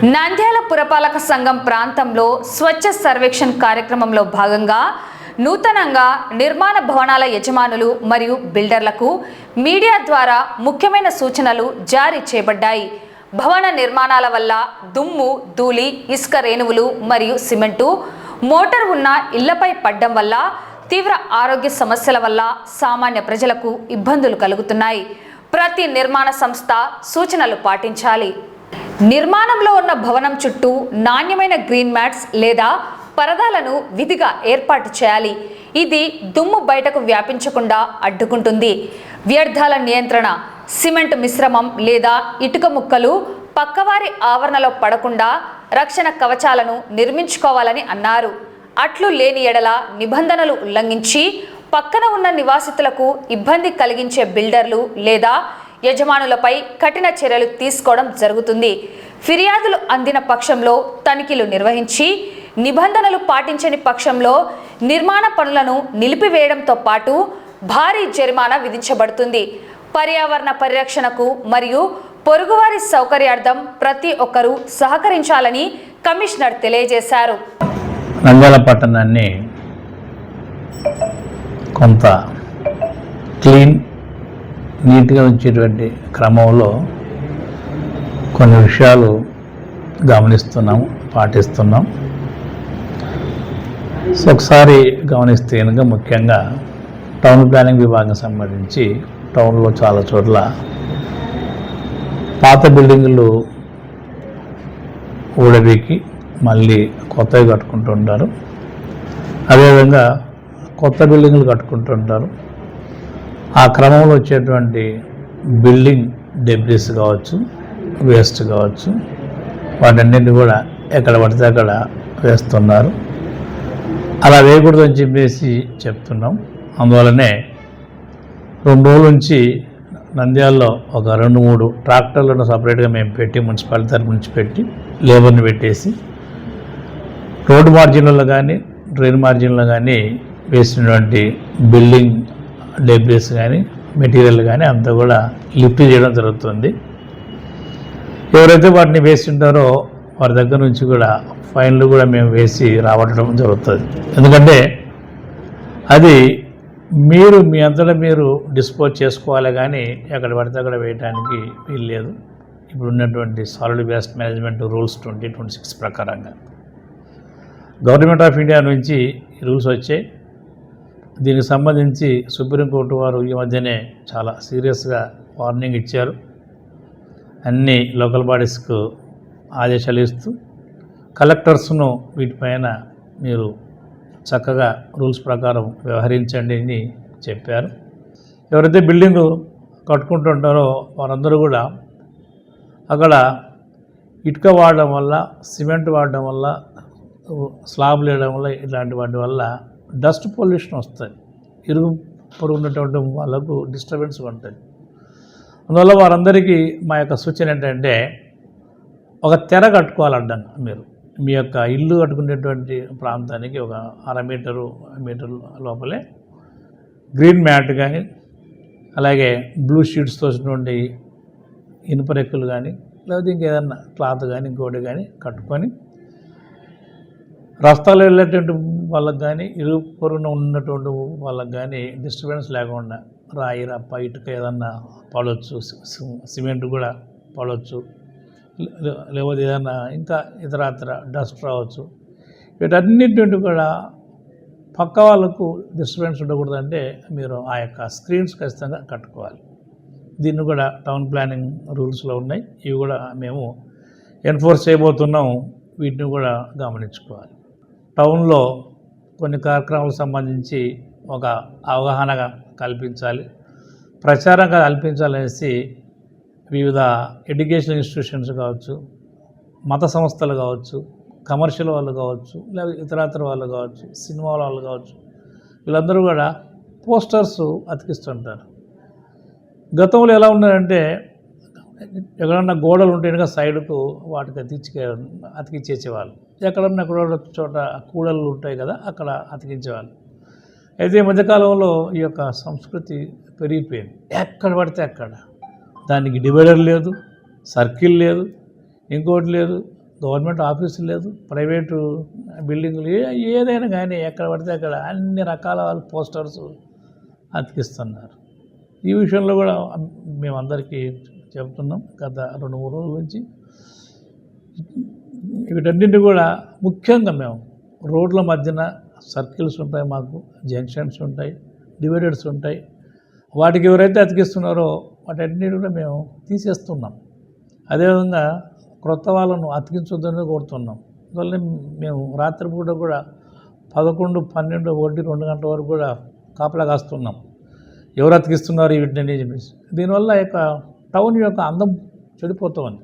నంద్యాల పురపాలక సంఘం ప్రాంతంలో స్వచ్ఛ సర్వేక్షణ్ కార్యక్రమంలో భాగంగా నూతనంగా నిర్మాణ భవనాల యజమానులు మరియు బిల్డర్లకు మీడియా ద్వారా ముఖ్యమైన సూచనలు జారీ చేయబడ్డాయి. భవన నిర్మాణాల వల్ల దుమ్ము, ధూళి, ఇసుక రేణువులు మరియు సిమెంటు, మోటార్ ఉన్న ఇళ్లపై పడ్డం వల్ల తీవ్ర ఆరోగ్య సమస్యల వల్ల సామాన్య ప్రజలకు ఇబ్బందులు కలుగుతున్నాయి. ప్రతి నిర్మాణ సంస్థ సూచనలు పాటించాలి. నిర్మాణంలో ఉన్న భవనం చుట్టూ నాణ్యమైన గ్రీన్ మ్యాట్స్ లేదా పరదాలను విధిగా ఏర్పాటు చేయాలి. ఇది దుమ్ము బయటకు వ్యాపించకుండా అడ్డుకుంటుంది. వ్యర్థాల నియంత్రణ, సిమెంట్ మిశ్రమం లేదా ఇటుక ముక్కలు పక్కవారి ఆవరణలో పడకుండా రక్షణ కవచాలను నిర్మించుకోవాలని అన్నారు. అట్లు లేని ఎడల నిబంధనలు ఉల్లంఘించి పక్కన ఉన్న నివాసితులకు ఇబ్బంది కలిగించే బిల్డర్లు లేదా యజమానులపై కఠిన చర్యలు తీసుకోవడం జరుగుతుంది. ఫిర్యాదులు అందిన పక్షంలో తనిఖీలు నిర్వహించి నిబంధనలు పాటించని పక్షంలో నిర్మాణ పనులను నిలిపివేయడంతో పాటు భారీ జరిమానా విధించబడుతుంది. పర్యావరణ పరిరక్షణకు మరియు పొరుగువారి సౌకర్యార్థం ప్రతి ఒక్కరూ సహకరించాలని కమిషనర్ తెలియజేశారు. నంద్యాల పట్టణాన్ని కొంత నీట్గా ఉంచేటువంటి క్రమంలో కొన్ని విషయాలు గమనిస్తున్నాం, పాటిస్తున్నాం. సో ఒకసారి గమనిస్తే కనుక ముఖ్యంగా టౌన్ ప్లానింగ్ విభాగం సంబంధించి టౌన్లో చాలా చోట్ల పాత బిల్డింగులు ఊడబీకి మళ్ళీ కొత్తవి కట్టుకుంటుంటారు. అదేవిధంగా కొత్త బిల్డింగులు కట్టుకుంటుంటారు. ఆ క్రమంలో వచ్చేటువంటి బిల్డింగ్ డెబ్రిస్ కావచ్చు, వేస్ట్ కావచ్చు, వాటన్నిటిని కూడా ఎక్కడ పడితే అక్కడ వేస్తున్నారు. అలా వేయకూడదని చెప్పేసి చెప్తున్నాం. అందువల్లనే 2 రోజుల నుంచి నంద్యాలలో ఒక 2-3 ట్రాక్టర్లను సపరేట్గా మేము పెట్టి మున్సిపాలిటీ తరపు నుంచి పెట్టి లేబర్ని పెట్టేసి రోడ్డు మార్జిన్లలో కానీ డ్రైన్ మార్జిన్లో కానీ వేసినటువంటి బిల్డింగ్ డెబ్రిస్ కానీ మెటీరియల్ కానీ అంతా కూడా లిఫ్ట్ చేయడం జరుగుతుంది. ఎవరైతే వాటిని వేసి ఉంటారో వారి దగ్గర నుంచి కూడా ఫైన్లు కూడా మేము వేసి రావడం జరుగుతుంది. ఎందుకంటే అది మీరు మీ అంతటా మీరు డిస్పోజ్ చేసుకోవాలి, కానీ ఎక్కడ పడితే అక్కడ వేయడానికి వీల్లేదు. ఇప్పుడు ఉన్నటువంటి సాలిడ్ వేస్ట్ మేనేజ్మెంట్ రూల్స్ 2026 ప్రకారంగా గవర్నమెంట్ ఆఫ్ ఇండియా నుంచి రూల్స్ వచ్చాయి. దీనికి సంబంధించి సుప్రీంకోర్టు వారు ఈ మధ్యనే చాలా సీరియస్గా వార్నింగ్ ఇచ్చారు. అన్ని లోకల్ బాడీస్కు ఆదేశాలు ఇస్తూ కలెక్టర్స్ను వీటిపైన మీరు చక్కగా రూల్స్ ప్రకారం వ్యవహరించండి అని చెప్పారు. ఎవరైతే బిల్డింగు కట్టుకుంటుంటారో వారందరూ కూడా అక్కడ ఇటుక వాడడం వల్ల, సిమెంట్ వాడడం వల్ల, స్లాబ్లు వేయడం వల్ల, ఇలాంటి వాటి వల్ల డస్ట్ పొల్యూషన్ వస్తుంది. ఇరుగు పొరుగు ఉన్నటువంటి వాళ్ళకు డిస్టర్బెన్స్ ఉంటుంది. అందువల్ల వారందరికీ మా యొక్క సూచన ఏంటంటే ఒక తెర కట్టుకోవాలడ్డంగా మీరు మీ యొక్క ఇల్లు కట్టుకునేటువంటి ప్రాంతానికి ఒక 1/2 మీటర్ లోపలే గ్రీన్ మ్యాట్ కానీ అలాగే బ్లూ షీట్స్తో వచ్చినటువంటి ఇనుప రెక్కలు కానీ లేకపోతే ఇంకేదన్నా క్లాత్ కానీ ఇంకోటి కానీ కట్టుకొని రస్తాలు వెళ్ళేటువంటి వాళ్ళకి కానీ ఇరుగు పొరుగున ఉన్నటువంటి వాళ్ళకి కానీ డిస్టర్బెన్స్ లేకుండా రాయి, రప్ప, ఇటుక ఏదన్నా పడవచ్చు, సిమెంట్ కూడా పడవచ్చు, లేకపోతే ఏదన్నా ఇంకా ఇతరత్ర డస్ట్ రావచ్చు. వీటన్నిటి కూడా పక్క వాళ్ళకు డిస్టర్బెన్స్ ఉండకూడదంటే మీరు ఆ యొక్క స్క్రీన్స్ ఖచ్చితంగా కట్టుకోవాలి. దీన్ని కూడా టౌన్ ప్లానింగ్ రూల్స్లో ఉన్నాయి. ఇవి కూడా మేము ఎన్ఫోర్స్ చేయబోతున్నాం. వీటిని కూడా గమనించుకోవాలి. టౌన్లో కొన్ని కార్యక్రమాలకు సంబంధించి ఒక అవగాహన కల్పించాలి, ప్రచారంగా కల్పించాలనేసి వివిధ ఎడ్యుకేషనల్ ఇన్స్టిట్యూషన్స్ కావచ్చు, మత సంస్థలు కావచ్చు, కమర్షియల్ వాళ్ళు కావచ్చు, లేదా ఇతరత్ర వాళ్ళు కావచ్చు, సినిమా వాళ్ళు కావచ్చు, వీళ్ళందరూ కూడా పోస్టర్స్ అతికిస్తుంటారు. గతంలో ఎలా ఉన్నారంటే ఎక్కడన్నా గోడలు ఉంటే కనుక సైడ్కు వాటికి అతికించేసేవాళ్ళు. ఎక్కడన్నా ఎక్కడో చోట కూడలు ఉంటాయి కదా, అక్కడ అతికించేవాళ్ళు. అయితే ఈ మధ్యకాలంలో ఈ యొక్క సంస్కృతి పెరిగిపోయింది. ఎక్కడ పడితే అక్కడ దానికి డివైడర్ లేదు, సర్కిల్ లేదు, ఇంకోటి లేదు, గవర్నమెంట్ ఆఫీసు లేదు, ప్రైవేటు బిల్డింగులు ఏదైనా కానీ ఎక్కడ పడితే అక్కడ అన్ని రకాల వాళ్ళు పోస్టర్స్ అతికిస్తున్నారు. ఈ విషయంలో కూడా మేమందరికీ చెప్తున్నాం గత 2-3 రోజుల నుంచి. వీటన్నింటినీ కూడా ముఖ్యంగా మేము రోడ్ల మధ్యన సర్కిల్స్ ఉంటాయి, మాకు జంక్షన్స్ ఉంటాయి, డివైడర్స్ ఉంటాయి. వాటికి ఎవరైతే అతికిస్తున్నారో వాటన్నిటి కూడా మేము తీసేస్తున్నాం. అదేవిధంగా క్రొత్త వాళ్ళను అతికించొద్దని కోరుతున్నాం. అందువల్ల మేము రాత్రిపూట కూడా 11, 12, 1, 2 గంటల వరకు కూడా కాపలా కాస్తున్నాం. ఎవరు అతికిస్తున్నారు వీటిని చెప్పేసి. దీనివల్ల టౌన్ యొక్క అందం చెడిపోతుంది.